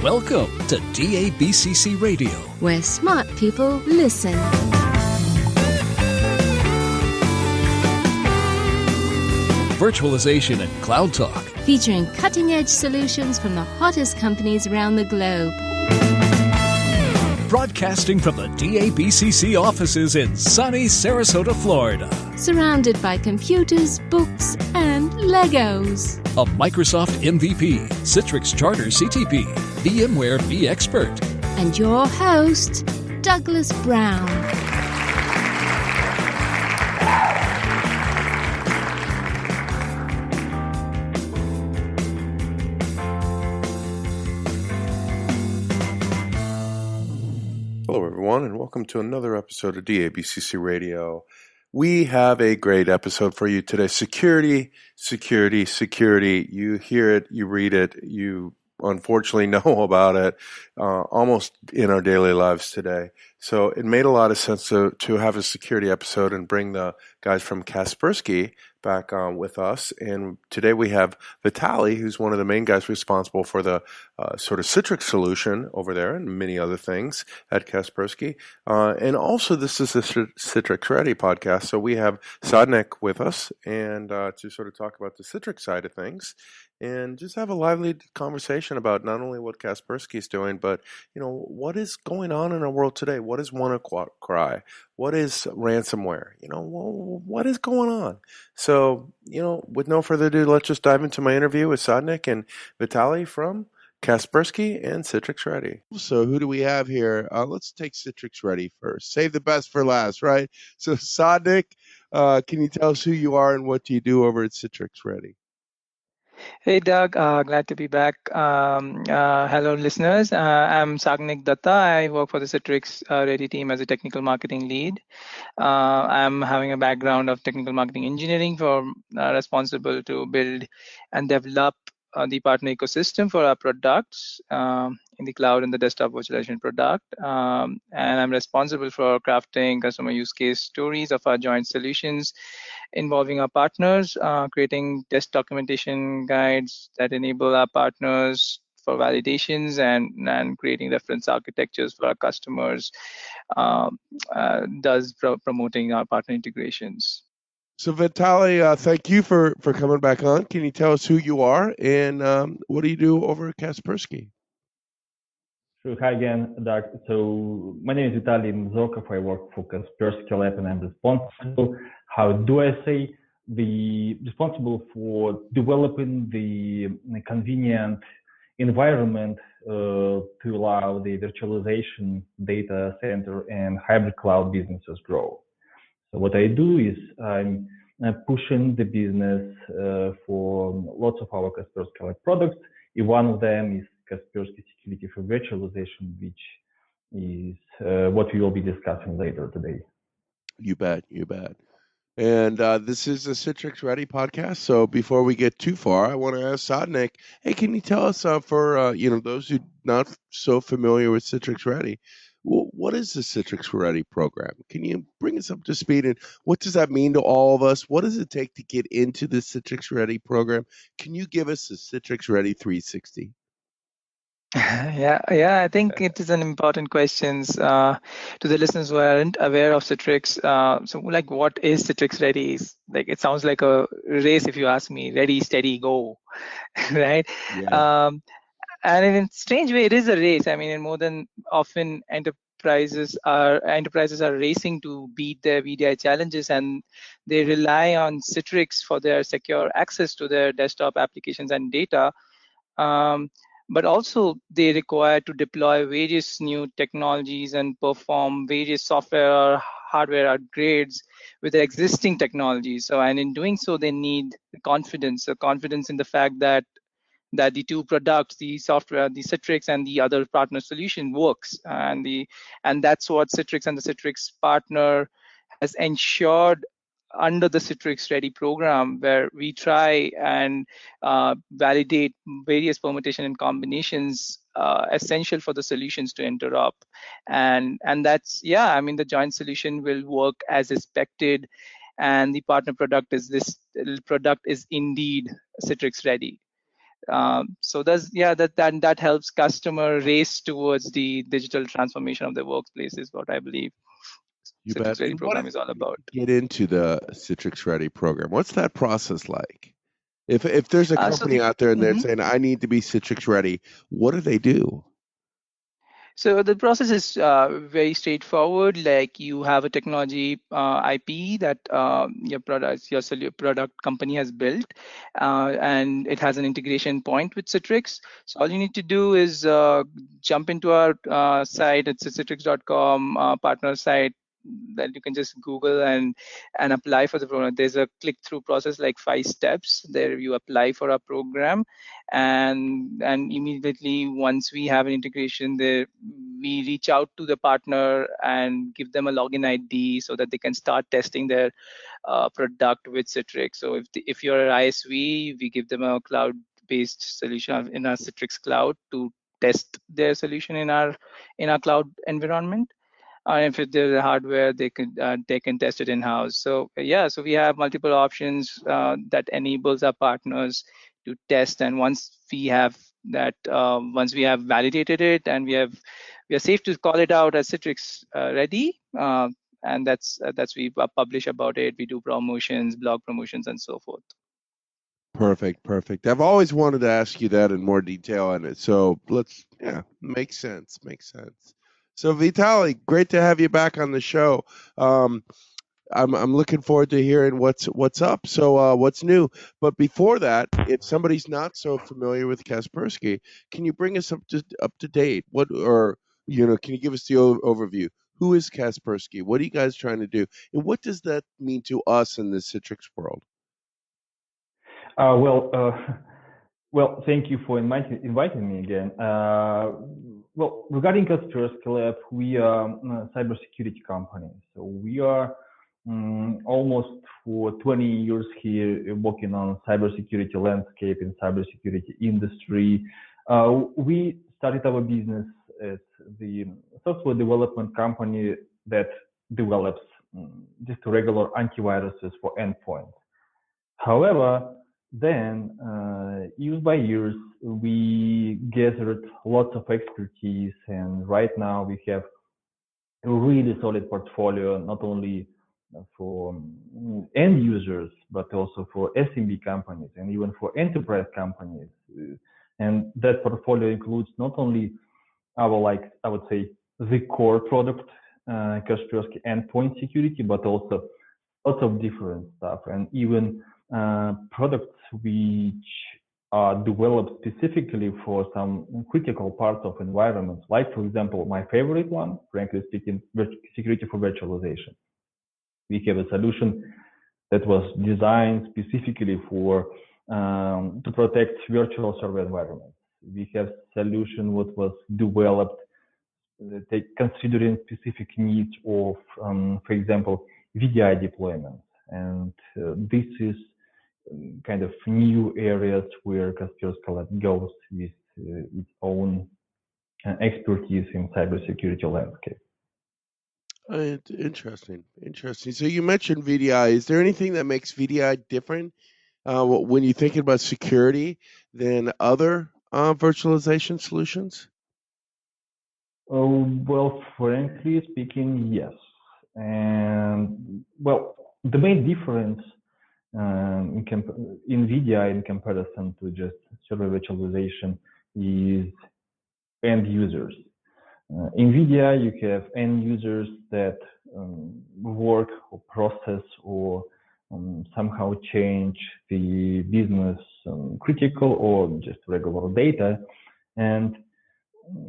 Welcome to DABCC Radio, where smart people listen. Virtualization and Cloud Talk, Featuring cutting-edge solutions from the hottest companies around the globe. broadcasting from the DABCC offices in sunny Sarasota, Florida. Surrounded by computers, books, and Legos. A Microsoft MVP, Citrix Charter CTP, VMware vExpert. And your host, Douglas Brown. Hello, everyone, and welcome to another episode of DABCC Radio. We have a great episode for you today. Security, security, security. You hear it, you read it, you unfortunately know about it almost in our daily lives today. So it made a lot of sense to have a security episode and bring the guys from Kaspersky back on with us. And today we have Vitaly, who's one of the main guys responsible for the sort of Citrix solution over there and many other things at Kaspersky. And also this is the Citrix Ready podcast. So we have Sagnik with us and to sort of talk about the Citrix side of things and just have a lively conversation about not only what Kaspersky is doing, but, you know, what is going on in our world today? What is WannaCry? What is ransomware? You know, what is going on? So, you know, with no further ado, let's just dive into my interview with Sagnik and Vitaly from Kaspersky and Citrix Ready. So who do we have here? Let's take Citrix Ready first. Save the best for last, right? So Sagnik, can you tell us who you are and what do you do over at Citrix Ready? Hey, Doug. Glad to be back. Hello, listeners. I'm Sagnik Datta. I work for the Citrix Ready team as a technical marketing lead. I'm having a background of technical marketing engineering, responsible to build and develop the partner ecosystem for our products in the cloud and the desktop virtualization product. And I'm responsible for crafting customer use case stories of our joint solutions involving our partners, creating test documentation guides that enable our partners for validations and creating reference architectures for our customers, promoting our partner integrations. So Vitaly, thank you for coming back on. Can you tell us who you are and what do you do over at Kaspersky? So hi again, Doug. So my name is Vitaly Mzokov. I work for Kaspersky Lab and I'm responsible, how do I say, responsible for developing the convenient environment to allow the virtualization, data center, and hybrid cloud businesses grow. So what I do is I'm pushing the business for lots of our Kaspersky Lab products. One of them is Kaspersky Security for Virtualization, which is what we will be discussing later today. You bet, you bet. And this is a Citrix Ready podcast. So before we get too far, I want to ask Sagnik, hey, can you tell us for those who not so familiar with Citrix Ready, what is the Citrix Ready program? Can you bring us up to speed? And what does that mean to all of us? What does it take to get into the Citrix Ready program? Can you give us the Citrix Ready 360? Yeah, I think it is an important question to the listeners who aren't aware of Citrix. So, like, what is Citrix Ready? Like, it sounds like a race if you ask me. Ready, steady, go, right? Yeah. And in a strange way, it is a race. I mean, and more than often, enterprises are racing to beat their VDI challenges, and they rely on Citrix for their secure access to their desktop applications and data. But also they require to deploy various new technologies and perform various software or hardware upgrades with their existing technologies. So, and in doing so, they need confidence in the fact that the two products, the software, the Citrix and the other partner solution works. And that's what Citrix and the Citrix partner has ensured under the Citrix Ready program, where we try and validate various permutation and combinations essential for the solutions to interop. And that's, the joint solution will work as expected. And the partner product is indeed Citrix Ready. So that helps customer race towards the digital transformation of their workplace is what I believe You bet. Citrix Ready And what program if is all about. you get into the Citrix Ready program? What's that process like? If there's a company out there and they're saying, I need to be Citrix Ready, what do they do? So the process is very straightforward. Like you have a technology IP that your product company has built, and it has an integration point with Citrix. So all you need to do is jump into our site. It's citrix.com partner site that you can just Google and apply for the program. There's a click-through process, like 5 steps. There you apply for a program, and immediately once we have an integration there, we reach out to the partner and give them a login ID so that they can start testing their product with Citrix. So if you're an ISV, we give them a cloud-based solution in our Citrix Cloud to test their solution in our cloud environment. If there's a hardware, they can test it in-house. So so we have multiple options that enables our partners to test. And once we have that, once we have validated it, and we are safe to call it out as Citrix Ready, and that's we publish about it. We do promotions, blog promotions, and so forth. Perfect. I've always wanted to ask you that in more detail on it. So makes sense. So Vitaly, great to have you back on the show. I'm looking forward to hearing what's up. So what's new? But before that, if somebody's not so familiar with Kaspersky, can you bring us up to date? Can you give us the overview? Who is Kaspersky? What are you guys trying to do? And what does that mean to us in the Citrix world? Well, thank you for inviting me again. Well, regarding Kaspersky Lab, we are a cybersecurity company. So we are almost for 20 years here working on cybersecurity landscape in cybersecurity industry. We started our business as the software development company that develops just regular antiviruses for endpoints. However, then, years by years, we gathered lots of expertise, and right now we have a really solid portfolio, not only for end users, but also for SMB companies and even for enterprise companies. And that portfolio includes not only our, I would say, the core product, Kaspersky endpoint security, but also lots of different stuff, and even products which are developed specifically for some critical parts of environments, like, for example, my favorite one, frankly speaking, security for virtualization. We have a solution that was designed specifically for to protect virtual server environments. We have solution that was developed considering specific needs of, for example, VDI deployments. And this is kind of new areas where Kaspersky Lab goes with its own expertise in cybersecurity landscape. Interesting. So you mentioned VDI. Is there anything that makes VDI different when you're thinking about security than other virtualization solutions? Well, frankly speaking, yes. And well, the main difference in VDI in comparison to just server virtualization is end users. In VDI, you have end users that work or process or somehow change the business critical or just regular data. And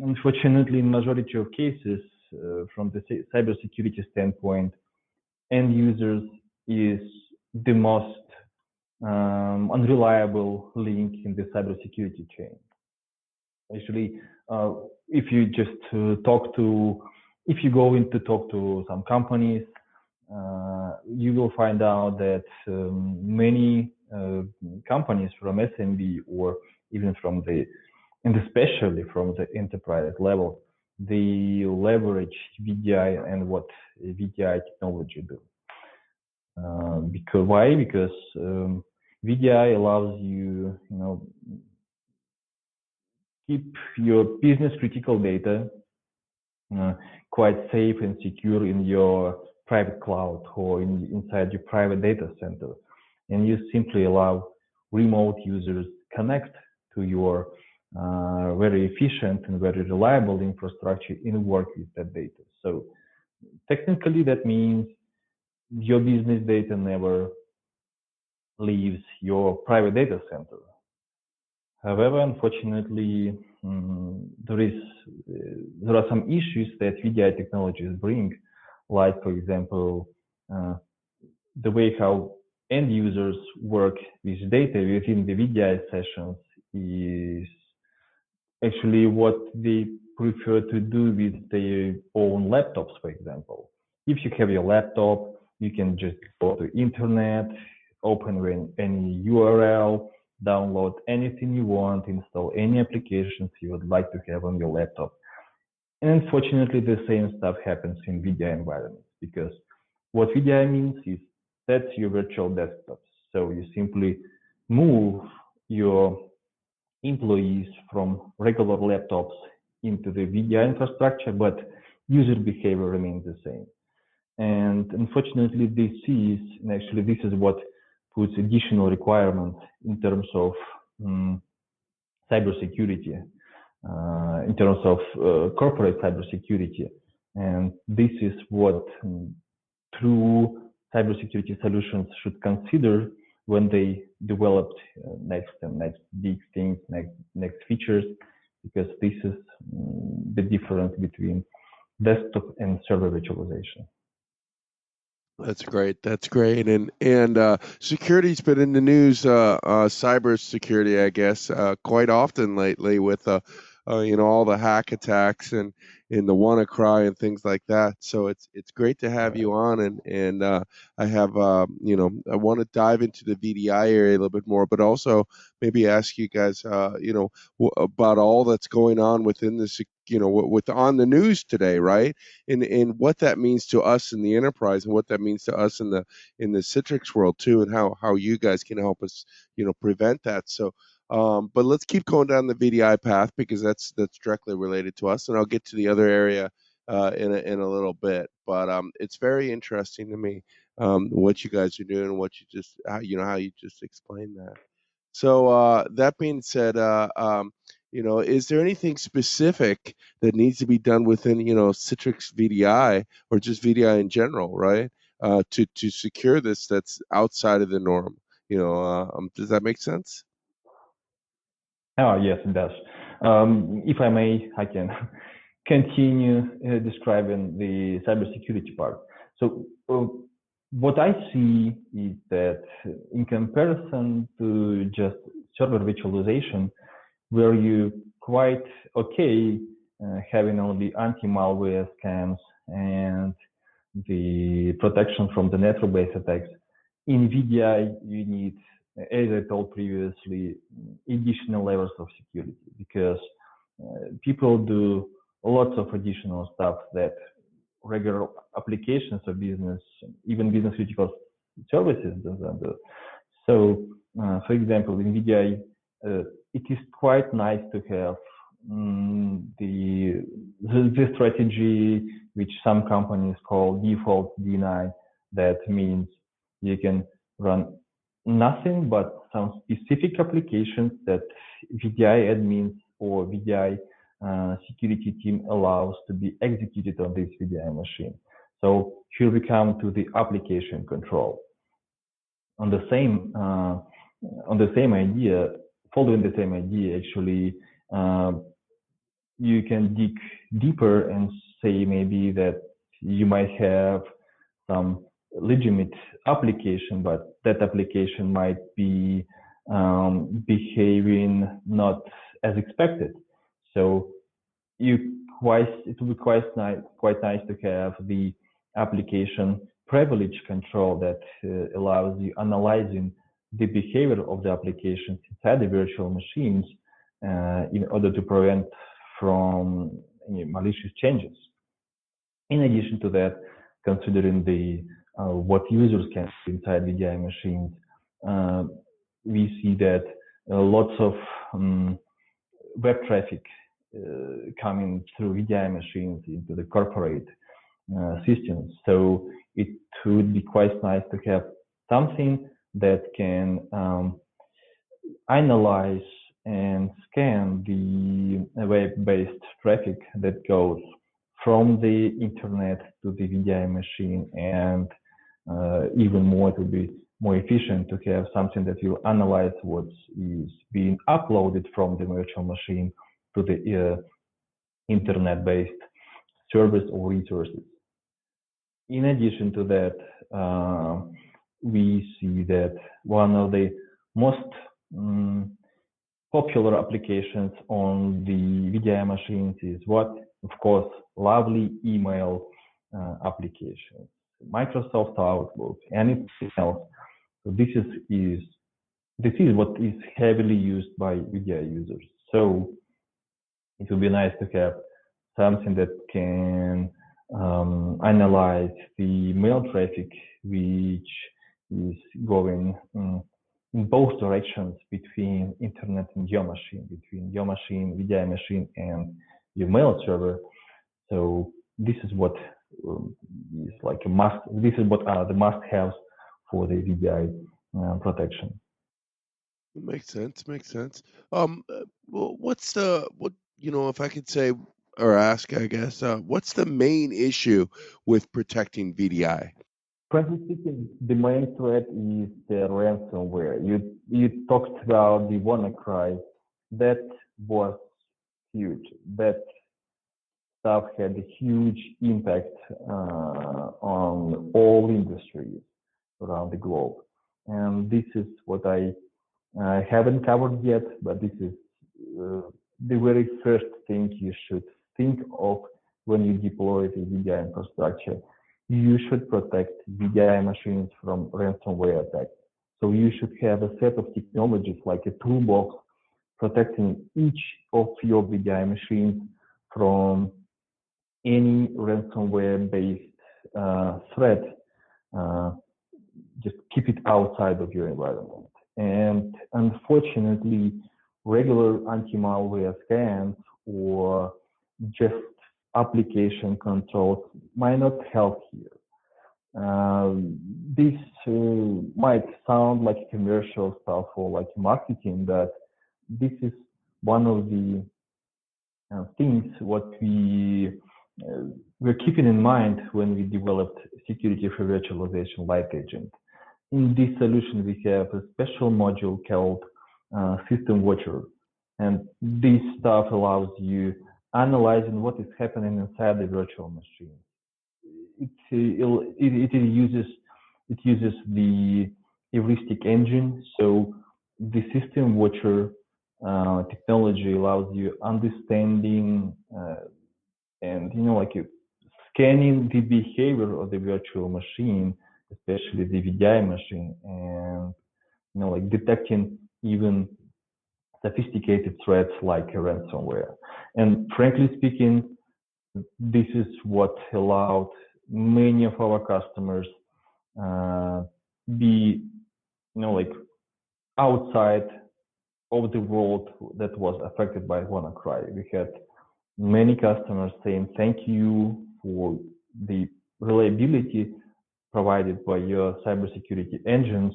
unfortunately, in majority of cases, from the cybersecurity standpoint, end users is the most unreliable link in the cybersecurity chain. Actually, if you just if you go in to talk to some companies, you will find out that many companies from SMB or even from and especially from the enterprise level, they leverage VDI and what VDI technology do. Why? Because VDI allows you, keep your business critical data quite safe and secure in your private cloud or inside your private data center. And you simply allow remote users connect to your very efficient and very reliable infrastructure and work with that data. So technically that means your business data never leaves your private data center. However, unfortunately, there are some issues that VDI technologies bring, like, for example, the way how end users work with data within the VDI sessions is actually what they prefer to do with their own laptops, for example. If you have your laptop, you can just go to internet, open any URL, download anything you want, install any applications you would like to have on your laptop. And unfortunately, the same stuff happens in VDI environments, because what VDI means is that's your virtual desktop. So you simply move your employees from regular laptops into the VDI infrastructure, but user behavior remains the same. And unfortunately, this is what puts additional requirements in terms of cybersecurity, in terms of corporate cybersecurity. And this is what true cybersecurity solutions should consider when they developed next big things, next features, because this is the difference between desktop and server virtualization. That's great. That's great. And security's been in the news, cybersecurity, I guess, quite often lately with all the hack attacks and in the WannaCry and things like that. So it's great to have you on, and I have I want to dive into the VDI area a little bit more, but also maybe ask you guys about all that's going on within the with on the news today, right? And what that means to us in the enterprise, and what that means to us in the Citrix world too, and how you guys can help us prevent that. So but let's keep going down the VDI path, because that's directly related to us, and I'll get to the other area in a little bit. But it's very interesting to me what you guys are doing, and what you just how you just explained that. So that being said, is there anything specific that needs to be done within Citrix VDI, or just VDI in general, right? To secure this that's outside of the norm. Does that make sense? Oh, yes, it does. If I may, I can continue describing the cybersecurity part. So what I see is that in comparison to just server virtualization, where you quite okay having only anti-malware scans and the protection from the network-based attacks, in VDI you need, as I told previously, additional layers of security, because people do lots of additional stuff that regular applications of business, even business critical services, doesn't do. So, for example, in VDI, it is quite nice to have the strategy which some companies call default deny. That means you can run nothing but some specific applications that VDI admins or VDI security team allows to be executed on this VDI machine. So here we come to the application control. On the same idea, following the same idea, actually, you can dig deeper and say maybe that you might have some legitimate application, but that application might be behaving not as expected. So it would be quite nice to have the application privilege control that allows you analyzing the behavior of the applications inside the virtual machines in order to prevent from malicious changes. In addition to that, considering the what users can see inside VDI machines, we see that lots of web traffic coming through VDI machines into the corporate systems. So it would be quite nice to have something that can analyze and scan the web-based traffic that goes from the internet to the VDI machine, and even more, it would be more efficient to have something that will analyze what is being uploaded from the virtual machine to the internet-based service or resources. In addition to that, we see that one of the most popular applications on the VDI machines is what, of course, lovely email applications, Microsoft Outlook, anything else. So this is what is heavily used by VDI users. So it would be nice to have something that can analyze the mail traffic, which is going in both directions between internet and your machine, between your machine, VDI machine, and your mail server. So this is what is like a must. This is what are the must-haves for the VDI protection. Makes sense. Makes sense. Well, if I could say or ask, I guess, what's the main issue with protecting VDI? Frankly speaking, the main threat is the ransomware. You talked about the WannaCry. That was huge. That stuff had a huge impact on all industries around the globe. And this is what I haven't covered yet, but this is the very first thing you should think of when you deploy the VDI infrastructure. You should protect VDI machines from ransomware attacks. So you should have a set of technologies like a toolbox protecting each of your VDI machines from any ransomware-based threat. Just keep it outside of your environment. And unfortunately, regular anti-malware scans or just application controls might not help here. This might sound like commercial stuff or like marketing, but this is one of the things what we're keeping in mind when we developed security for virtualization light agent. In this solution, we have a special module called System Watcher, and this stuff allows you analyzing what is happening inside the virtual machine. It uses the heuristic engine, so the System Watcher technology allows you understanding and scanning the behavior of the virtual machine, especially the VDI machine, and detecting even sophisticated threats like ransomware. And frankly speaking, this is what allowed many of our customers be outside of the world that was affected by WannaCry. We had many customers saying thank you for the reliability provided by your cybersecurity engines,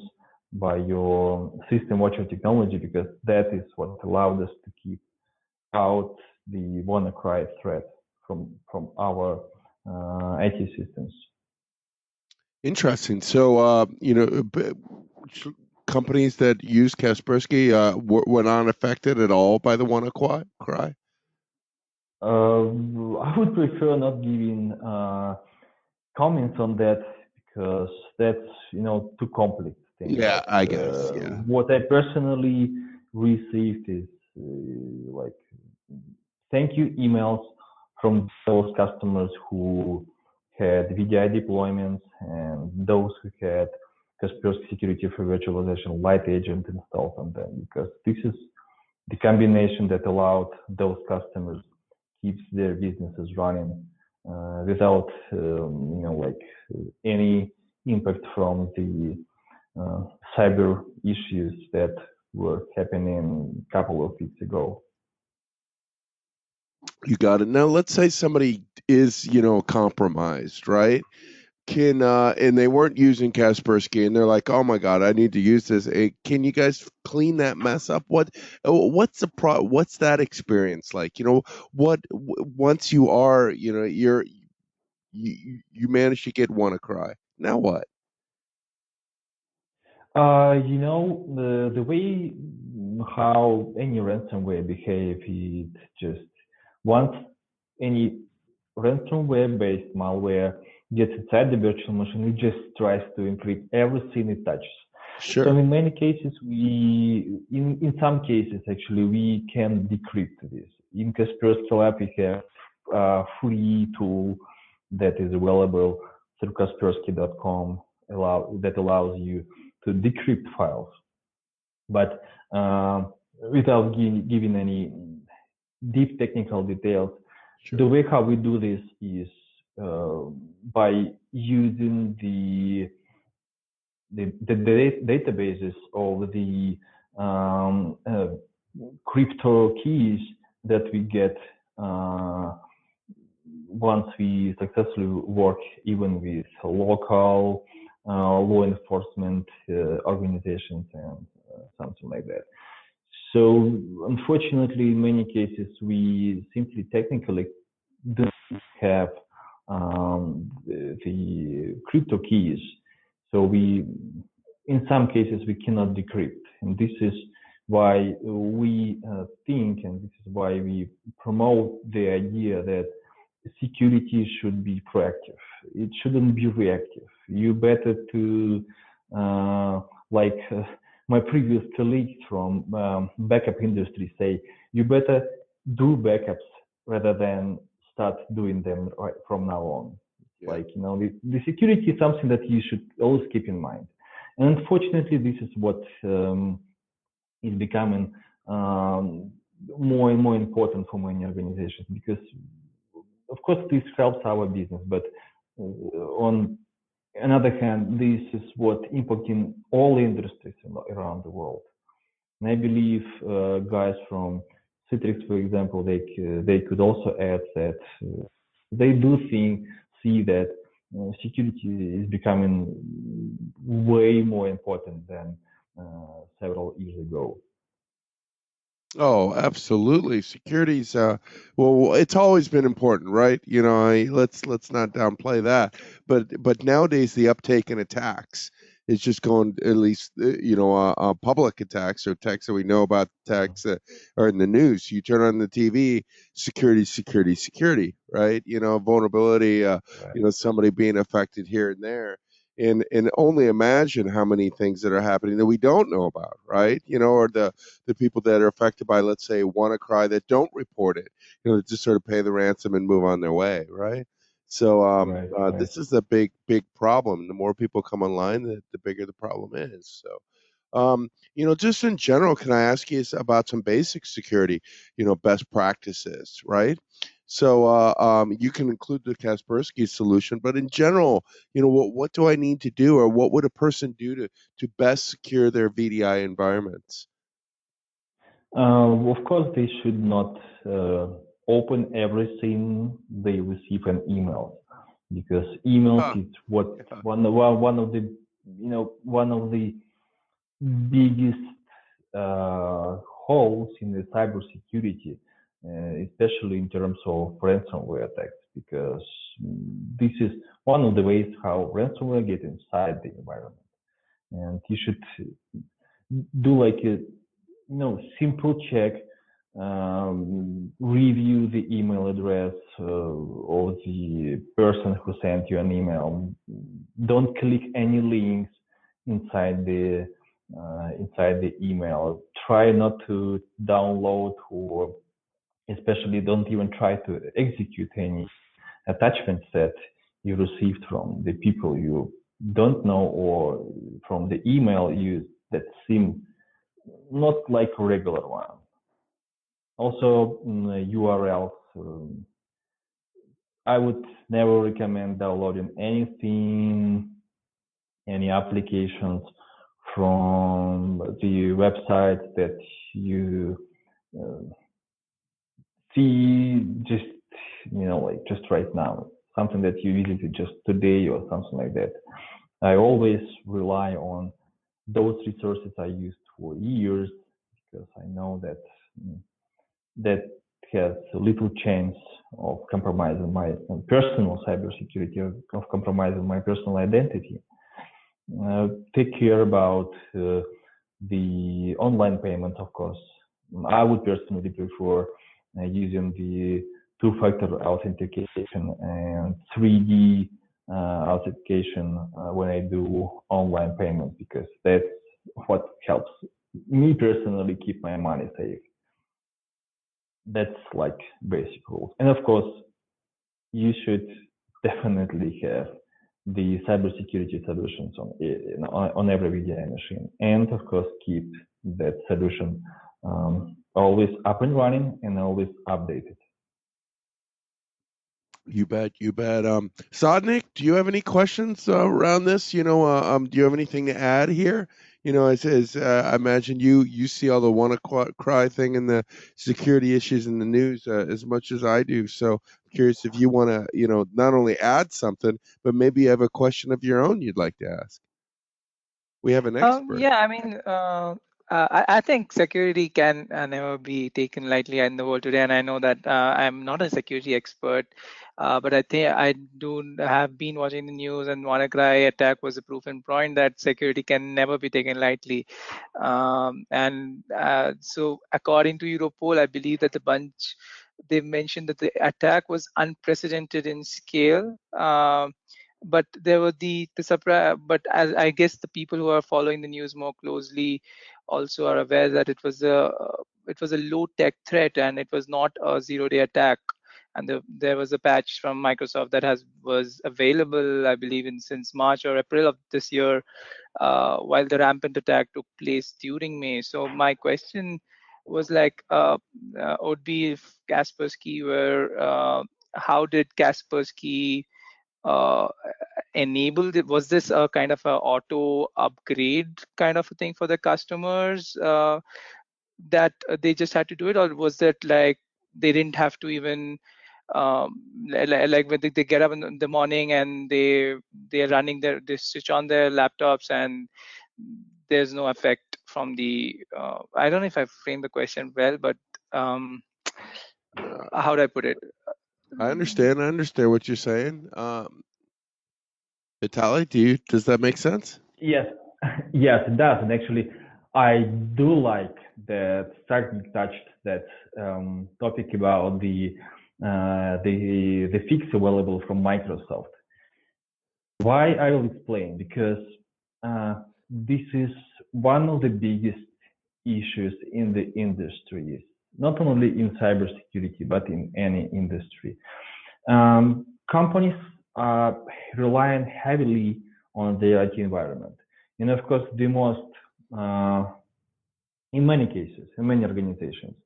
by your System Watcher technology, because that is what allowed us to keep out the WannaCry threat from our IT systems. Interesting. So, companies that use Kaspersky were not affected at all by the WannaCry? I would prefer not giving comments on that because that's too complex thing. Yeah, I guess. Yeah. What I personally received is thank you emails from those customers who had VDI deployments and those who had Kaspersky Security for Virtualization Light Agent installed on them, because this is the combination that allowed those customers keeps their businesses running without any impact from the cyber issues that were happening a couple of weeks ago. You got it. Now, let's say somebody is, compromised, right? And they weren't using Kaspersky, and they're like, "Oh my God, I need to use this." Can you guys clean that mess up? What's that experience like? Once you are, you manage to get WannaCry. Now what? The way how any ransomware behave, it just once any ransomware-based malware gets inside the virtual machine, it just tries to encrypt everything it touches. Sure. So in many cases, in some cases, actually, we can decrypt this. In Kaspersky Lab, we have a free tool that is available through Kaspersky.com that allows you to decrypt files. But without giving any deep technical details, Sure. the way how we do this is by using the databases of the crypto keys that we get once we successfully work even with local law enforcement organizations and something like that. So unfortunately, in many cases, we simply technically don't have the crypto keys. So in some cases, we cannot decrypt. And this is why we think, and this is why we promote the idea that security should be proactive. It shouldn't be reactive. You better to, my previous colleagues from backup industry say, you better do backups rather than start doing them right from now on. Yeah. The security is something that you should always keep in mind. And unfortunately, this is what is becoming more and more important for many organizations, because of course this helps our business, but on another hand, this is what impacting all industries around the world. And I believe guys from Citrix, for example, they could also add that they do see that security is becoming way more important than several years ago. Oh, absolutely. Security's well, it's always been important, right? Let's not downplay that. But nowadays the uptake in attacks is just going, at least public attacks or attacks that we know about, attacks that are in the news. You turn on the TV, security, security, security, right? Vulnerability, right. Somebody being affected here and there. And only imagine how many things that are happening that we don't know about, right? Or the people that are affected by, let's say, WannaCry that don't report it, that just sort of pay the ransom and move on their way, right? So right. This is a big problem. The more people come online, the bigger the problem is. So, just in general, can I ask you about some basic security, best practices, right? So you can include the Kaspersky solution, but in general, what do I need to do, or what would a person do to best secure their VDI environments? Of course, they should not open everything they receive an email, because emails is what one of the biggest holes in the cybersecurity, especially in terms of ransomware attacks, because this is one of the ways how ransomware gets inside the environment. And you should do like a simple check, review the email address of the person who sent you an email. Don't click any links inside the email. Try not to download, or especially don't even try to execute any attachments that you received from the people you don't know, or from the email that seem not like a regular one. Also, URLs. I would never recommend downloading anything, any applications from the website that you see just, like just right now, something that you visited just today or something like that. I always rely on those resources I used for years because I know that that has little chance of compromising my personal cybersecurity, of compromising my personal identity. Take care about the online payments, of course. I would personally prefer using the two-factor authentication and 3D authentication when I do online payments, because that's what helps me personally keep my money safe. That's like basic rules. And of course, you should definitely have the cybersecurity solutions on every VDI machine, and of course keep that solution always up and running and always updated. You bet, you bet. Sagnik, do you have any questions around this? Do you have anything to add here? As I imagine you see all the WannaCry thing and the security issues in the news as much as I do. So I'm curious if you want to, not only add something, but maybe you have a question of your own you'd like to ask. We have an expert. Yeah, I mean, I think security can never be taken lightly in the world today, and I know that I'm not a security expert, but I think I do have been watching the news, and WannaCry attack was a proof in point that security can never be taken lightly. So according to Europol, I believe that they mentioned that the attack was unprecedented in scale. But there were the surprise. But as I guess the people who are following the news more closely also are aware that it was a low tech threat and it was not a 0-day attack. And there was a patch from Microsoft that was available, I believe, since March or April of this year, while the rampant attack took place during May. So my question was would be if Kaspersky how did Kaspersky enabled it? Was this a kind of a auto upgrade kind of a thing for the customers that they just had to do it, or was that like they didn't have to even like when they get up in the morning and they're running they switch on their laptops and there's no effect from the I don't know if I framed the question well, but how do I put it? I understand what you're saying. Vitaly, does that make sense? Yes, yes, it does. And actually, I do like that Sagnik touched that topic about the fix available from Microsoft. Why? I will explain. Because this is one of the biggest issues in the industry, not only in cybersecurity but in any industry. Companies are relying heavily on their IT environment. And of course, the most, in many cases, in many organizations,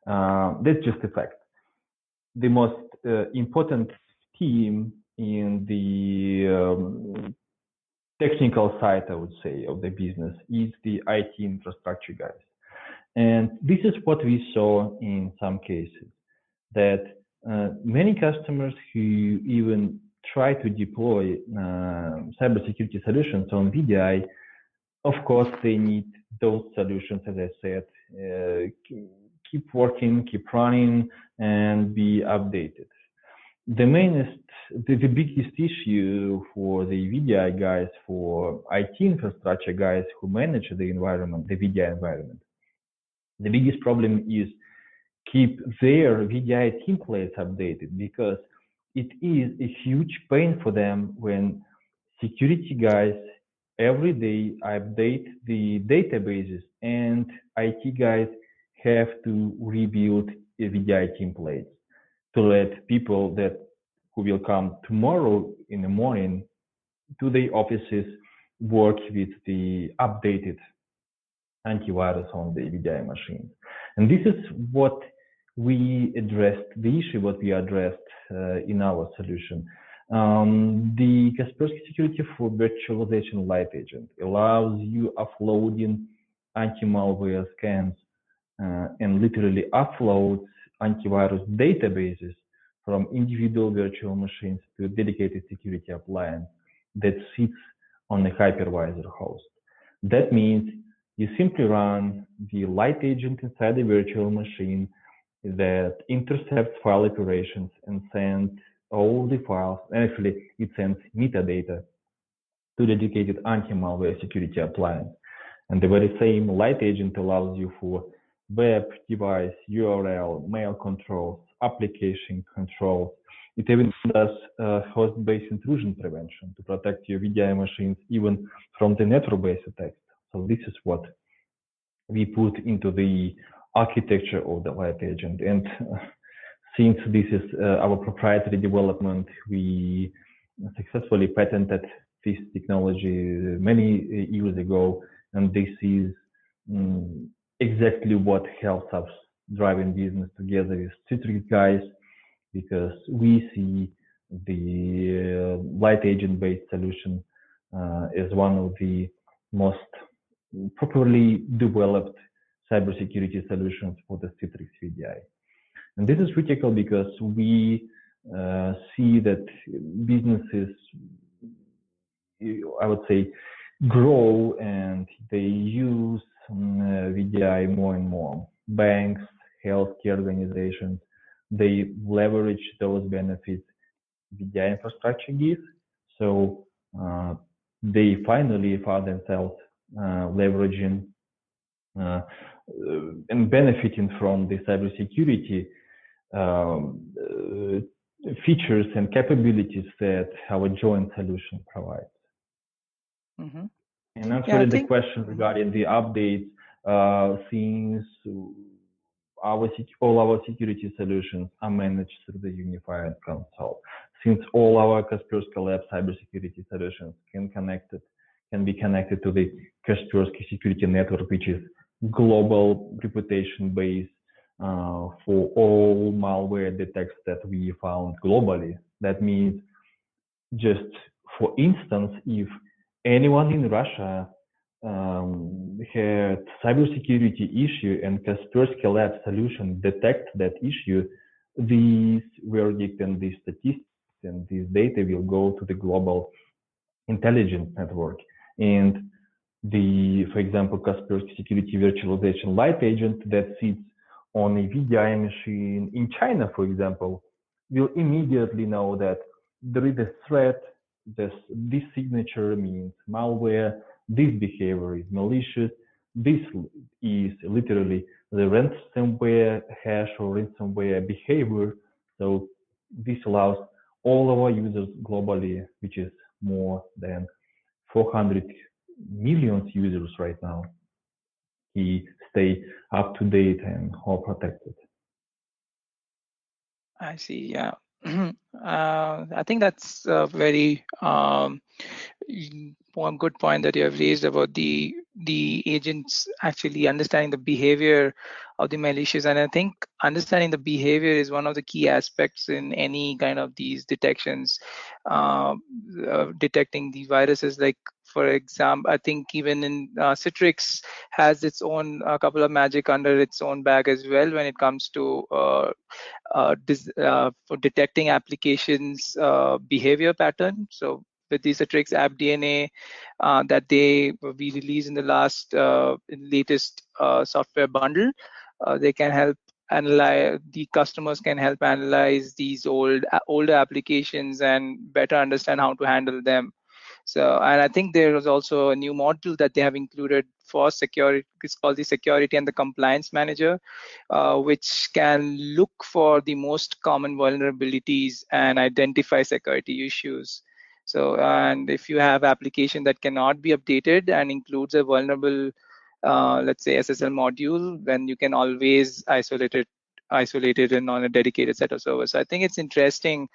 that's just a fact. The most important team in the technical side, I would say, of the business is the IT infrastructure guys. And this is what we saw in some cases, that many customers who even try to deploy cybersecurity solutions on VDI, of course, they need those solutions, as I said, keep working, keep running, and be updated. The biggest issue for the VDI guys, for IT infrastructure guys who manage the environment, the VDI environment, the biggest problem is keep their VDI templates updated, because it is a huge pain for them when security guys every day update the databases and IT guys have to rebuild a VDI templates to let people who will come tomorrow in the morning to the offices work with the updated antivirus on the VDI machines. And this is what we addressed, the issue what we addressed in our solution. The Kaspersky Security for Virtualization Light Agent allows you uploading anti-malware scans and literally uploads antivirus databases from individual virtual machines to a dedicated security appliance that sits on a hypervisor host. That means you simply run the light agent inside the virtual machine that intercepts file operations and sends all the files. Actually, it sends metadata to dedicated anti-malware security appliance. And the very same light agent allows you for web, device, URL, mail controls, application controls. It even does host-based intrusion prevention to protect your VDI machines even from the network-based attacks. So this is what we put into the architecture of the light agent. And since this is our proprietary development, we successfully patented this technology many years ago, and this is exactly what helps us driving business together with Citrix guys, because we see the light agent-based solution as one of the most properly developed cybersecurity solutions for the Citrix VDI. And this is critical because we see that businesses, I would say, grow and they use VDI more and more. Banks, healthcare organizations, they leverage those benefits VDI infrastructure gives. So they finally found themselves leveraging and benefiting from the cybersecurity features and capabilities that our joint solution provides. Mm-hmm. And answering the question regarding the updates, since all our security solutions are managed through the unified console, since all our Kaspersky Lab cybersecurity solutions can be connected to the Kaspersky Security Network, which is global reputation base for all malware detects that we found globally. That means, just for instance, if anyone in Russia had cybersecurity issue and Kaspersky Lab solution detects that issue, these verdict and these statistics and this data will go to the global intelligence network. And for example, Kaspersky Security Virtualization Light Agent that sits on a VDI machine in China, for example, will immediately know that there is a threat. This signature means malware. This behavior is malicious. This is literally the ransomware hash or ransomware behavior. So this allows all our users globally, which is more than 400 million users right now, to stay up to date and all protected. I see. Yeah. I think that's a very one good point that you have raised about the agents actually understanding the behavior of the malicious. And I think understanding the behavior is one of the key aspects in any kind of these detections, detecting the viruses. Like, for example, I think even in Citrix has its own couple of magic under its own bag as well when it comes to for detecting applications behavior pattern. So with the Citrix App DNA that we released in the latest software bundle, they can help analyze. The customers can help analyze these older applications and better understand how to handle them. So, and I think there was also a new module that they have included for security. It's called the Security and the Compliance Manager, which can look for the most common vulnerabilities and identify security issues. So, and if you have application that cannot be updated and includes a vulnerable, let's say SSL module, then you can always isolate it and on a dedicated set of servers. So I think it's interesting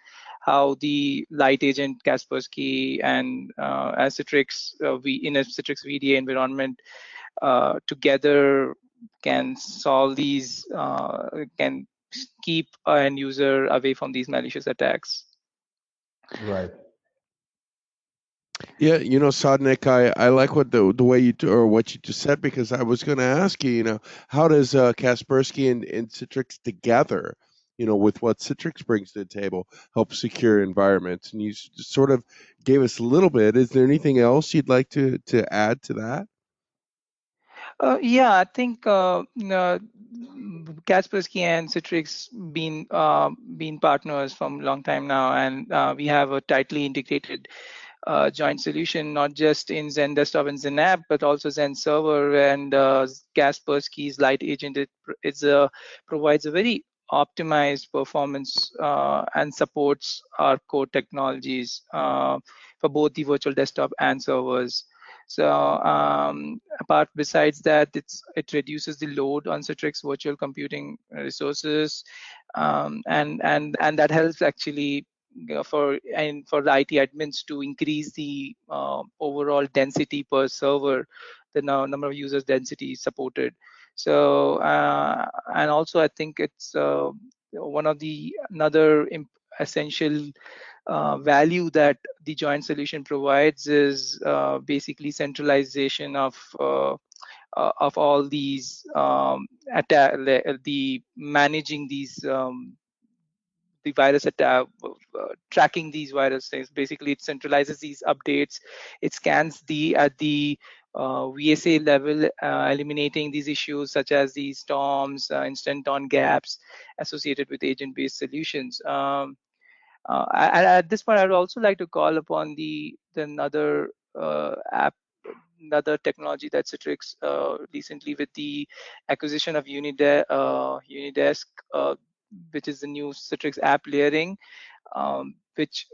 how the light agent Kaspersky and as Citrix, in a Citrix VDA environment together can solve these, can keep an end user away from these malicious attacks. Right. Yeah, Sagnik, I like what the way what you just said, because I was going to ask you, how does Kaspersky and Citrix together, with what Citrix brings to the table, help secure environments? And you sort of gave us a little bit. Is there anything else you'd like to add to that? Yeah, I think Kaspersky and Citrix been partners from a long time now, and we have a tightly integrated joint solution, not just in XenDesktop and XenApp, but also Xen Server and Kaspersky's Light Agent. Provides a very optimized performance and supports our core technologies for both the virtual desktop and servers. So besides that, it reduces the load on Citrix virtual computing resources, and that helps actually for the IT admins to increase the overall density per server, the number of users density supported. So and also I think it's one of the another essential value that the joint solution provides is basically centralization of all these the managing these the virus attack, tracking these viruses. Basically, it centralizes these updates. It scans at the VSA level, eliminating these issues such as the storms, instant on gaps associated with agent-based solutions. At this point, I would also like to call upon the another another technology that Citrix recently, with the acquisition of Unidesk, which is the new Citrix App Layering, which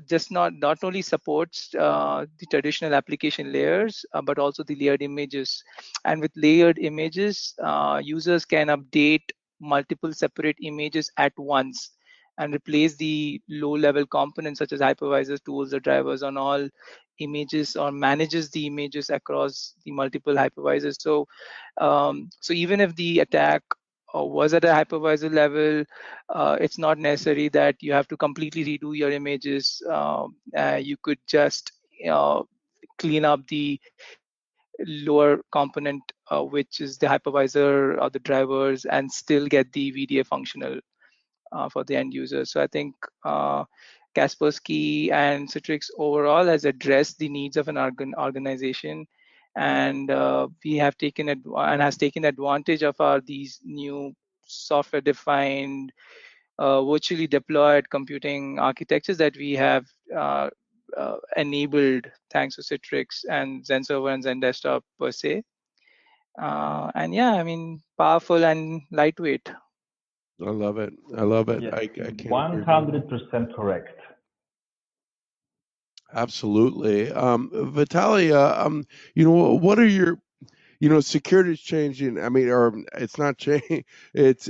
just not only supports the traditional application layers, but also the layered images. And with layered images, users can update multiple separate images at once and replace the low-level components such as hypervisors, tools, or drivers on all images, or manages the images across the multiple hypervisors. So even if the attack was at a hypervisor level, it's not necessary that you have to completely redo your images. You could just clean up the lower component, which is the hypervisor or the drivers, and still get the VDA functional for the end user. So I think Kaspersky and Citrix overall has addressed the needs of an organization, and we have taken has taken advantage of these new software-defined, virtually deployed computing architectures that we have enabled thanks to Citrix and Xen Server and XenDesktop per se. And yeah, I mean, powerful and lightweight. I love it. I love it. Yes, I can't agree 100% correct. Absolutely. Vitaly, what are your, security is changing. I mean, or it's not changing. It's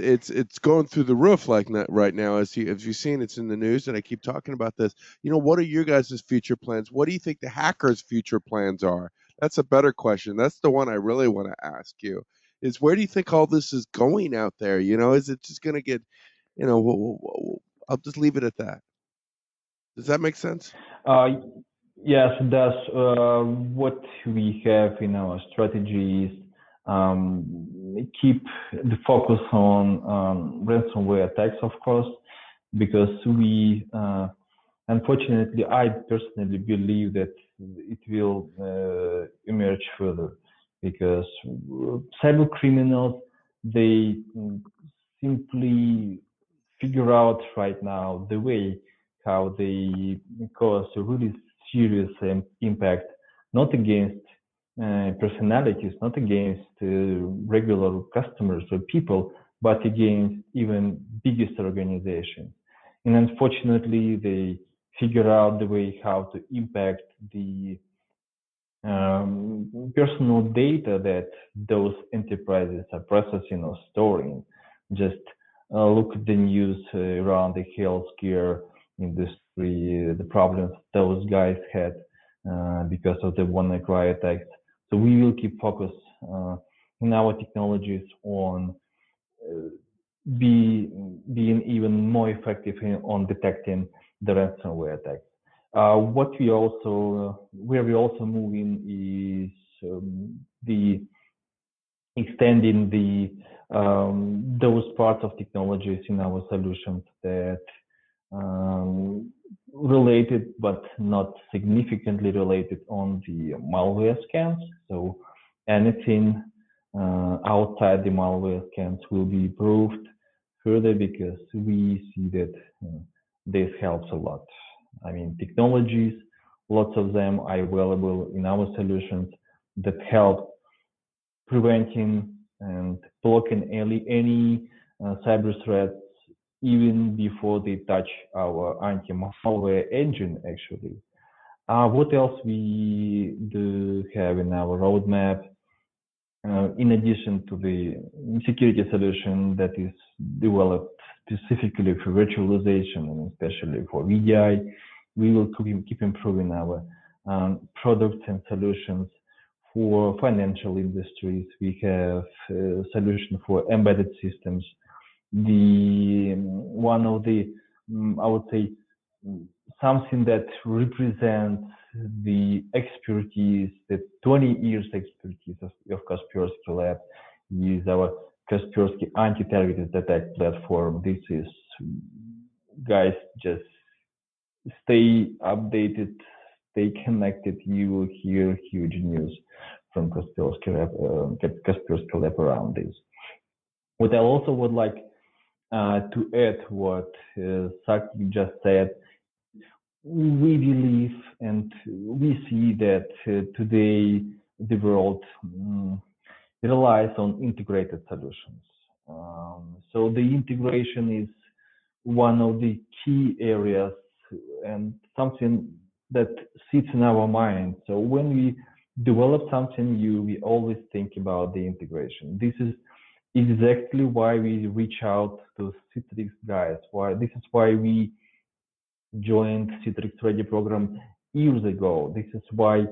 going through the roof right now. As you've seen, it's in the news, and I keep talking about this. What are your guys' future plans? What do you think the hackers' future plans are? That's a better question. That's the one I really want to ask you. Is where do you think all this is going out there? Is it just going to get, I'll just leave it at that. Does that make sense? Yes, it does. What we have in our strategies, keep the focus on ransomware attacks, of course, because we, unfortunately, I personally believe that it will emerge further, because cyber criminals, they simply figure out right now the way how they cause a really serious impact, not against personalities, not against regular customers or people, but against even biggest organizations. And unfortunately, they figure out the way how to impact the personal data that those enterprises are processing or storing. Just look at the news around the healthcare industry, the problems those guys had because of the WannaCry attacks. So we will keep focus in our technologies on being even more effective on detecting the ransomware attacks. What we also where we also moving is the extending the those parts of technologies in our solutions that related but not significantly related on the malware scans. So anything outside the malware scans will be improved further because we see that this helps a lot. I mean, technologies, lots of them are available in our solutions that help preventing and blocking any cyber threats even before they touch our anti-malware engine, actually. What else we do have in our roadmap? In addition to the security solution that is developed specifically for virtualization and especially for VDI, we will keep improving our products and solutions for financial industries. We have a solution for embedded systems. One of the, I would say, something that represents the expertise, the 20 years expertise of Kaspersky Lab is our Kaspersky anti-targeted attack platform. This is, guys, just stay updated, stay connected. You will hear huge news from Kaspersky Lab around this. What I also would like to add what Sagnik just said, we believe and we see that today the world relies on integrated solutions. So the integration is one of the key areas and something that sits in our mind. So when we develop something new, we always think about the integration. This is exactly why we reach out to Citrix guys. This is why we joined Citrix Ready program years ago. This is why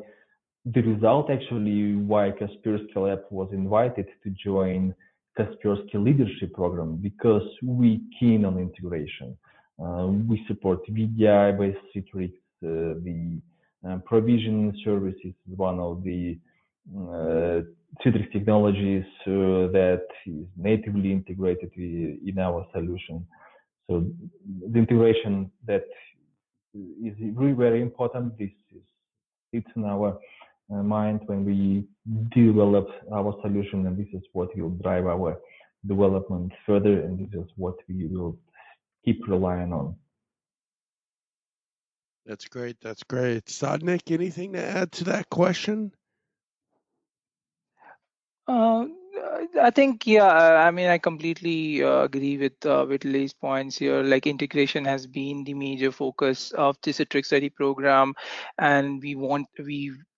the result actually why Kaspersky Lab was invited to join Kaspersky Leadership program, because we keen on integration. We support VDI by Citrix, the provision services is one of the Citrix technologies that is natively integrated in our solution. So the integration that is really very important. It's in our mind when we develop our solution, and this is what will drive our development further, and this is what we will keep relying on. That's great. That's great. Sagnik, anything to add to that question? I think, yeah, I mean, I completely agree with Vitaly's points here. Like, integration has been the major focus of the Citrix Ready program, and we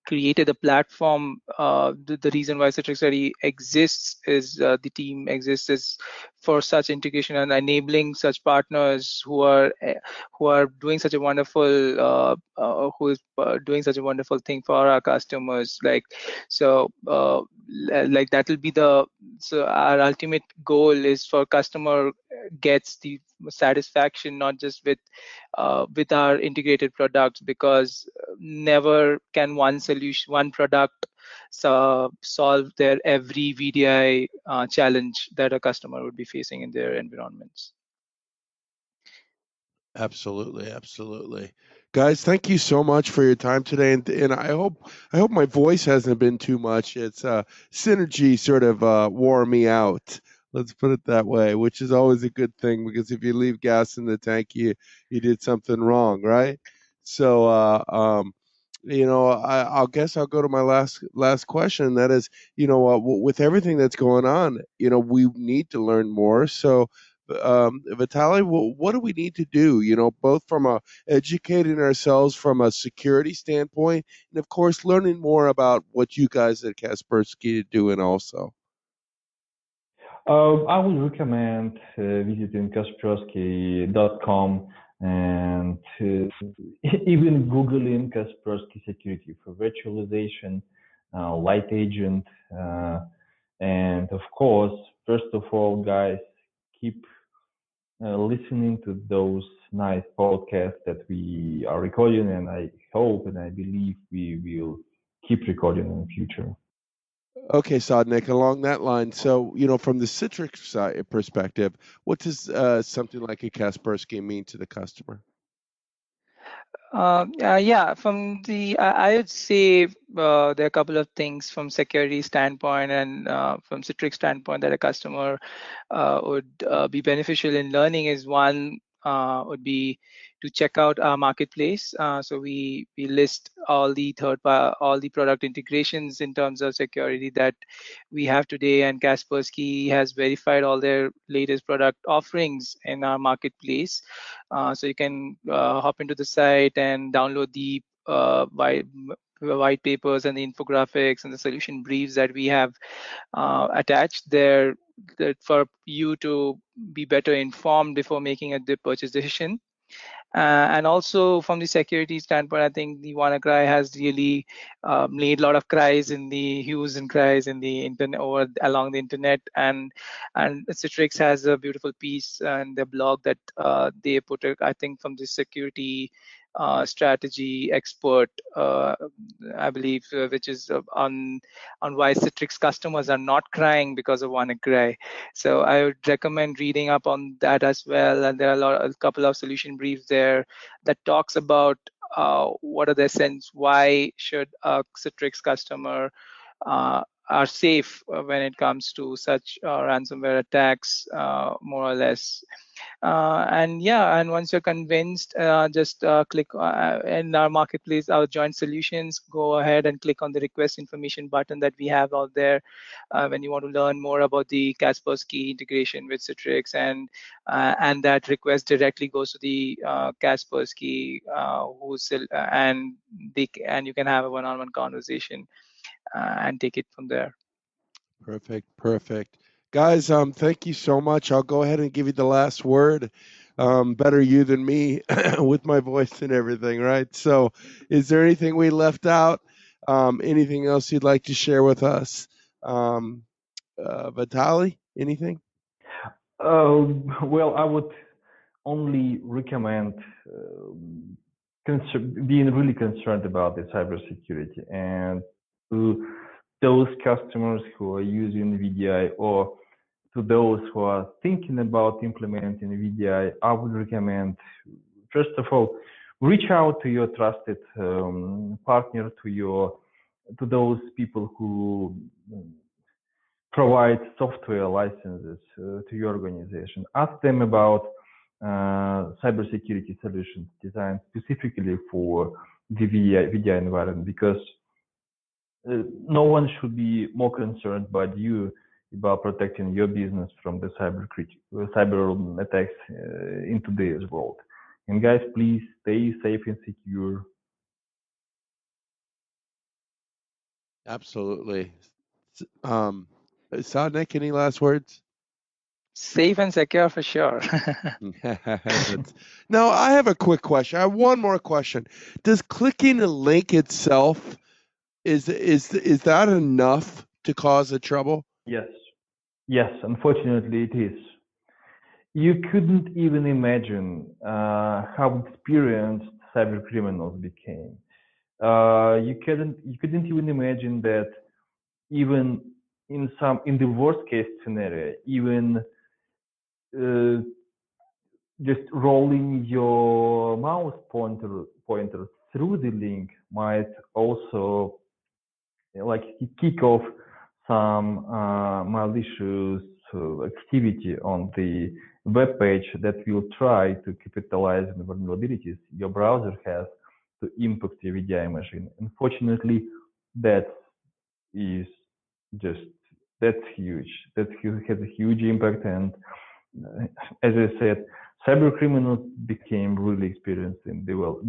created a platform. The reason why Citrix Ready exists is the team exists is for such integration and enabling such partners who are doing such a wonderful doing such a wonderful thing for our customers. Like, so like that will be so our ultimate goal is for customer gets the satisfaction not just with our integrated products, because never can one product solve their every VDI challenge that a customer would be facing in their environments. Absolutely, absolutely. Guys, thank you so much for your time today, and I hope my voice hasn't been too much. It's synergy sort of wore me out. Let's put it that way, which is always a good thing, because if you leave gas in the tank, you did something wrong, right? So I'll guess I'll go to my last question. That is, with everything that's going on, we need to learn more. So Vitaly, what do we need to do? Both from educating ourselves from a security standpoint, and of course, learning more about what you guys at Kaspersky are doing also. I would recommend visiting Kaspersky.com and even Googling Kaspersky Security for virtualization, light agent, and of course, first of all, guys, keep listening to those nice podcast that we are recording, and I hope and I believe we will keep recording in the future. Okay, Sagnik, along that line, so, from the Citrix side perspective, what does something like a Kaspersky mean to the customer? Yeah, from the, I would say there are a couple of things from security standpoint and from Citrix standpoint that a customer would be beneficial in learning is one would be to check out our marketplace. So we list all the all the product integrations in terms of security that we have today, and Kaspersky has verified all their latest product offerings in our marketplace. So you can hop into the site and download the white papers and the infographics and the solution briefs that we have attached there that for you to be better informed before making a purchase decision. And also from the security standpoint, I think the WannaCry has really made a lot of cries in the hues and cries in the internet or along the internet, and Citrix has a beautiful piece and the blog that they put, I think, from the security strategy expert, I believe, which is on why Citrix customers are not crying because of WannaCry. So I would recommend reading up on that as well. And there are a couple of solution briefs there that talks about what are the sense, why should a Citrix customer are safe when it comes to such ransomware attacks, more or less. And once you're convinced, just click in our marketplace, our joint solutions, go ahead and click on the request information button that we have out there when you want to learn more about the Kaspersky integration with Citrix, and that request directly goes to the Kaspersky and you can have a one-on-one conversation and take it from there. Perfect. Guys, thank you so much. I'll go ahead and give you the last word. Better you than me with my voice and everything, right? So is there anything we left out? Anything else you'd like to share with us? Vitaly, anything? Well, I would only recommend being really concerned about the cybersecurity, and to those customers who are using VDI, or to those who are thinking about implementing VDI, I would recommend, first of all, reach out to your trusted partner, to those people who provide software licenses to your organization. Ask them about cybersecurity solutions designed specifically for the VDI environment, because no one should be more concerned but you about protecting your business from the cyber attacks in today's world. And guys, please stay safe and secure. Absolutely. Sagnik, any last words? Safe and secure for sure. Now, I have a quick question. I have one more question. Does clicking a link itself, is that enough to cause a trouble? Yes, unfortunately it is. You couldn't even imagine how experienced cyber criminals became. You couldn't even imagine that even in the worst case scenario, even just rolling your mouse pointer through the link might also kick off some malicious activity on the web page that will try to capitalize on the vulnerabilities your browser has to impact your VDI machine. Unfortunately, that's huge. That has a huge impact, and as I said, cyber criminals became really experienced in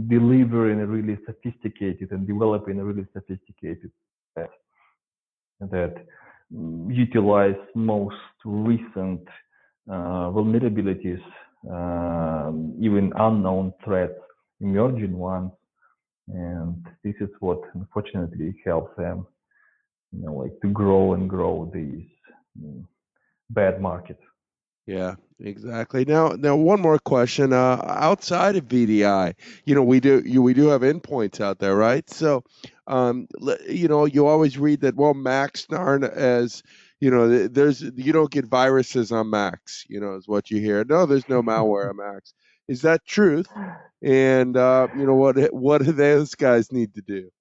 delivering a really sophisticated and developing a really sophisticated that utilize most recent vulnerabilities, even unknown threats, emerging ones, and this is what unfortunately helps them, to grow and grow these bad markets. Yeah, exactly. Now, one more question. Outside of VDI, we do have endpoints out there, right? So, you always read that. Well, Macs aren't as, there's you don't get viruses on Macs. Is what you hear. No, there's no malware on Macs. Is that truth? And what do those guys need to do?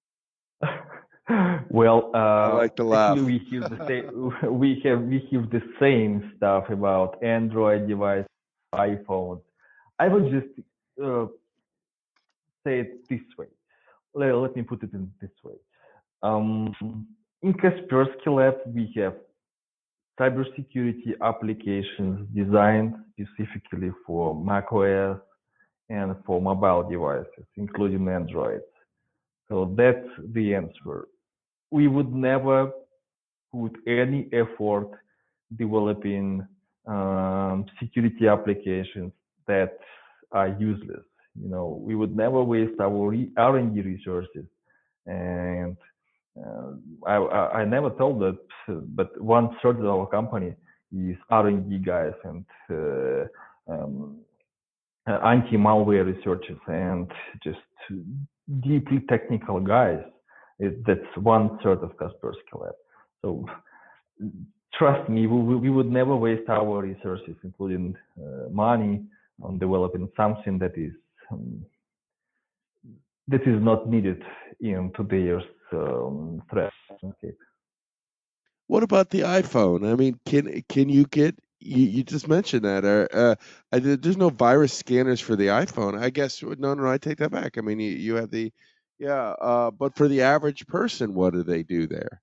Well, I like to actually, laugh. we have the same. We have the same stuff about Android device, iPhone. I will just uh, say it this way. Let me put it in this way. In Kaspersky Lab, we have cybersecurity applications designed specifically for macOS and for mobile devices, including Android. So that's the answer. We would never put any effort developing security applications that are useless. We would never waste our R&D resources. And I never told that, but 1/3 of our company is R&D guys and um, anti-malware researchers and just deeply technical guys. That's 1/3 of Kaspersky Lab. So trust me, we would never waste our resources, including money, on developing something that is not needed in today's threat landscape. What about the iPhone? I mean, can you get you just mentioned that there's no virus scanners for the iPhone. I guess no, I take that back. I mean, you have the but for the average person, what do they do there?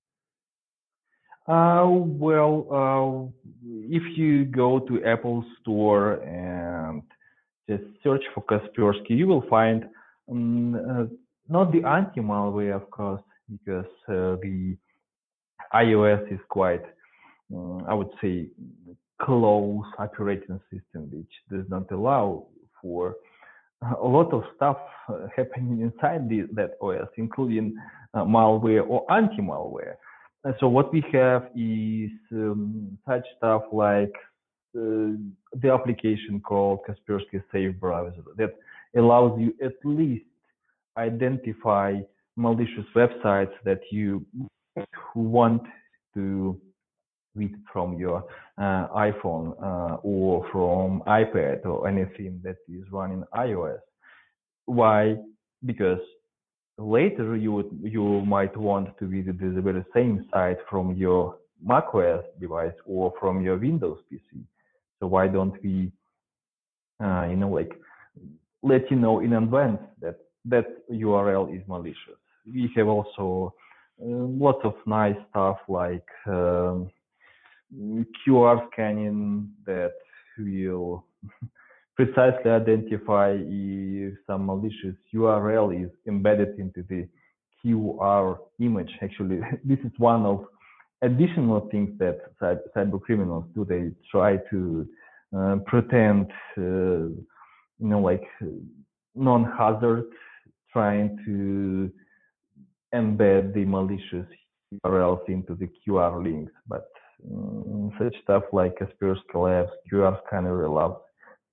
If you go to Apple Store and just search for Kaspersky, you will find not the anti-malware, of course, because the iOS is quite, I would say, close operating system, which does not allow for a lot of stuff happening inside that OS, including malware or anti-malware. So what we have is such stuff like the application called Kaspersky Safe Browser that allows you at least identify malicious websites that you want to read from your iPhone or from iPad or anything that is running iOS. Why? Because later you might want to visit the very same site from your macOS device or from your Windows PC. So why don't we, let you know in advance that that URL is malicious? We have also lots of nice stuff like QR scanning that will precisely identify if some malicious URL is embedded into the QR image. Actually, this is one of additional things that cyber criminals do. They try to pretend, like non-hazard, trying to embed the malicious URLs into the QR links. But such stuff like Kaspersky Labs, QR scanner allows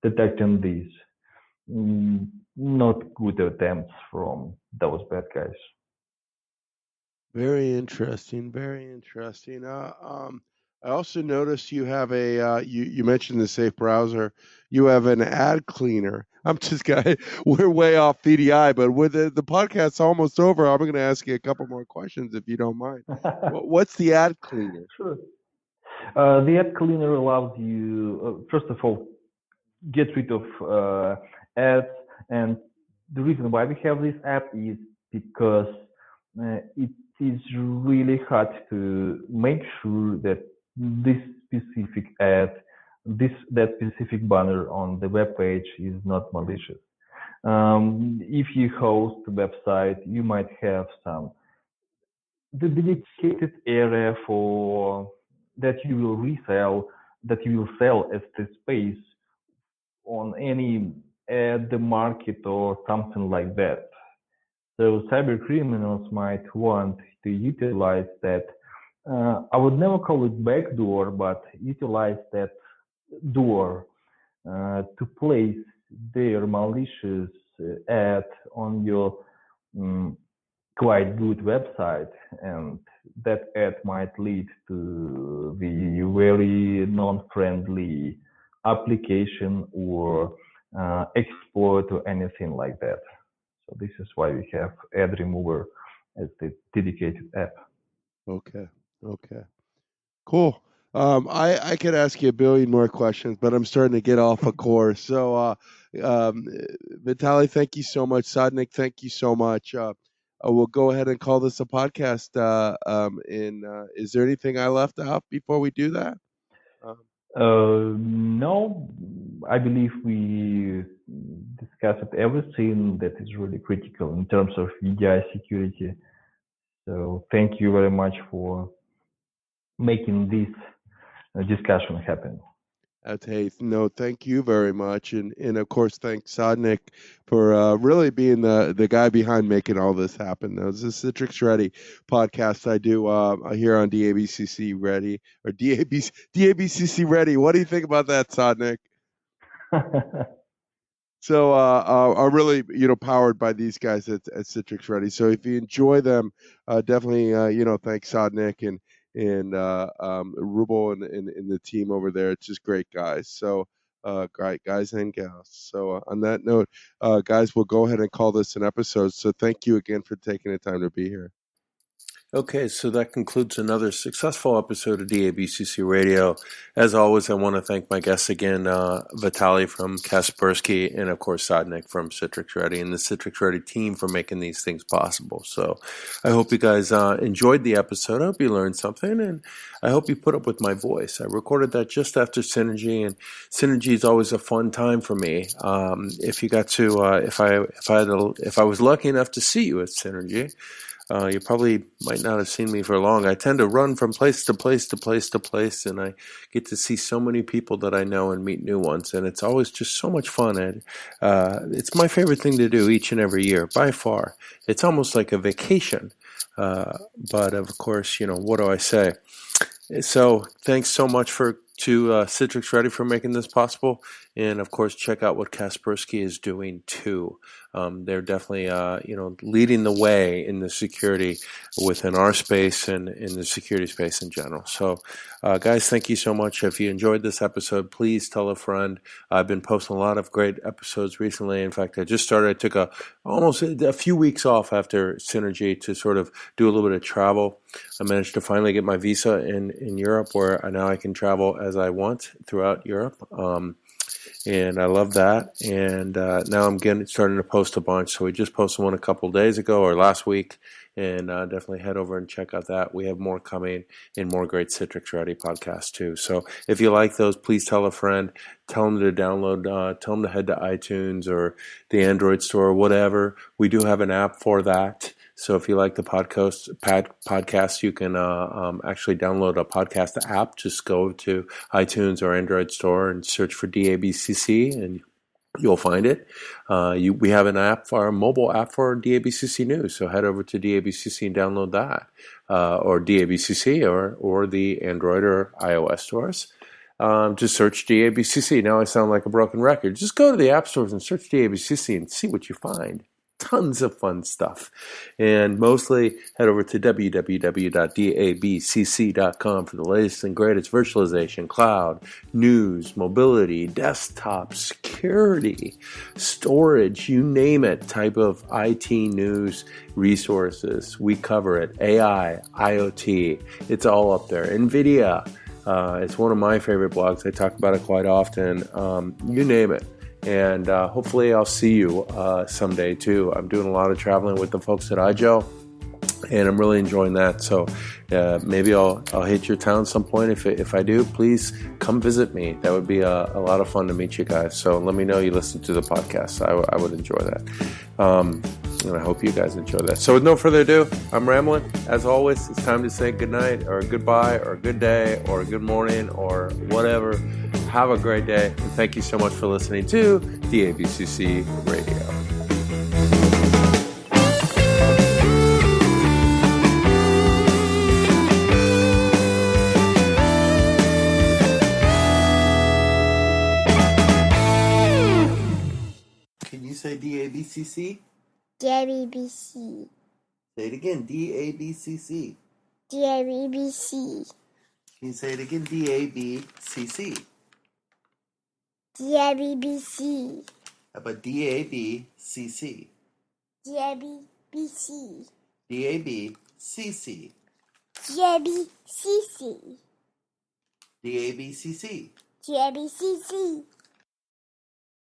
detecting these not good attempts from those bad guys. Very interesting. Very interesting. I also noticed you have you mentioned the safe browser. You have an ad cleaner. I'm just guy. We're way off VDI, but with the podcast's almost over, I'm going to ask you a couple more questions if you don't mind. What's the ad cleaner? Sure. The ad cleaner allows you, first of all, get rid of ads. And the reason why we have this app is because it is really hard to make sure that this specific ad, that specific banner on the web page is not malicious. If you host a website, you might have some dedicated area for that you will resell, that you will sell as the space on any ad market or something like that. So cyber criminals might want to utilize that. I would never call it backdoor, but utilize that door to place their malicious ad on your quite good website, and that ad might lead to the very non-friendly application or exploit or anything like that. So this is why we have ad remover as the dedicated app. Okay. Cool. I could ask you a billion more questions, but I'm starting to get off a course. So, Vitaly, thank you so much. Sagnik, thank you so much. We'll go ahead and call this a podcast. Is there anything I left out before we do that? No, I believe we discussed everything that is really critical in terms of VDI security. So thank you very much for making this discussion happen. No, thank you very much, and of course, thanks Sagnik for really being the guy behind making all this happen. Now, this is the Citrix Ready podcast I do here on DABCC Ready or DABCC Ready. What do you think about that, Sagnik? So are really powered by these guys at Citrix Ready. So if you enjoy them, definitely thanks Sagnik and Rubel and the team over there. It's just great guys. So great guys and gals. So on that note, guys, we'll go ahead and call this an episode. So thank you again for taking the time to be here. Okay, so that concludes another successful episode of DABCC Radio. As always, I want to thank my guests again, Vitaly from Kaspersky, and of course Sagnik from Citrix Ready, and the Citrix Ready team for making these things possible. So I hope you guys enjoyed the episode. I hope you learned something, and I hope you put up with my voice. I recorded that just after Synergy, and Synergy is always a fun time for me. If you got to, if I was lucky enough to see you at Synergy, you probably might not have seen me for long. I tend to run from place to place to place to place, and I get to see so many people that I know and meet new ones, and it's always just so much fun. It's my favorite thing to do each and every year, by far. It's almost like a vacation, but of course, what do I say? So thanks so much to Citrix Ready for making this possible, and of course check out what Kaspersky is doing too. They're definitely leading the way in the security within our space and in the security space in general. So guys, thank you so much. If you enjoyed this episode, please tell a friend. I've been posting a lot of great episodes recently. In fact, I took almost a few weeks off after Synergy to sort of do a little bit of travel. I managed to finally get my visa in Europe, where now I can travel as I want throughout Europe. And I love that. And now I'm starting to post a bunch. So we just posted one a couple of days ago or last week. And definitely head over and check out that. We have more coming and more great Citrix Ready podcasts too. So if you like those, please tell a friend. Tell them to download. Tell them to head to iTunes or the Android store or whatever. We do have an app for that. So if you like the podcast, you can actually download a podcast app. Just go to iTunes or Android store and search for DABCC, and you'll find it. We have an app for our mobile app for DABCC News. So head over to DABCC and download that, or DABCC or the Android or iOS stores. Just search DABCC. Now I sound like a broken record. Just go to the app stores and search DABCC and see what you find. Tons of fun stuff. And mostly head over to www.dabcc.com for the latest and greatest virtualization, cloud, news, mobility, desktop, security, storage, you name it, type of IT news resources. We cover it. AI, IoT, it's all up there. NVIDIA, it's one of my favorite blogs. I talk about it quite often. You name it. And hopefully I'll see you someday too. I'm doing a lot of traveling with the folks at IGEL, and I'm really enjoying that. So maybe I'll hit your town some point. If I do, please come visit me. That would be a lot of fun to meet you guys. So let me know you listen to the podcast. I would enjoy that. And I hope you guys enjoy that. So with no further ado, I'm rambling. As always, it's time to say good night or goodbye or good day or good morning or whatever. Have a great day. And thank you so much for listening to the DABCC Radio. DABCC? DABC. Say it again. DABCC. DABC. Can you say it again? DABCC. DABC. How about DABCC? DABC. DABCC. DABCC. DABCC. DABCC.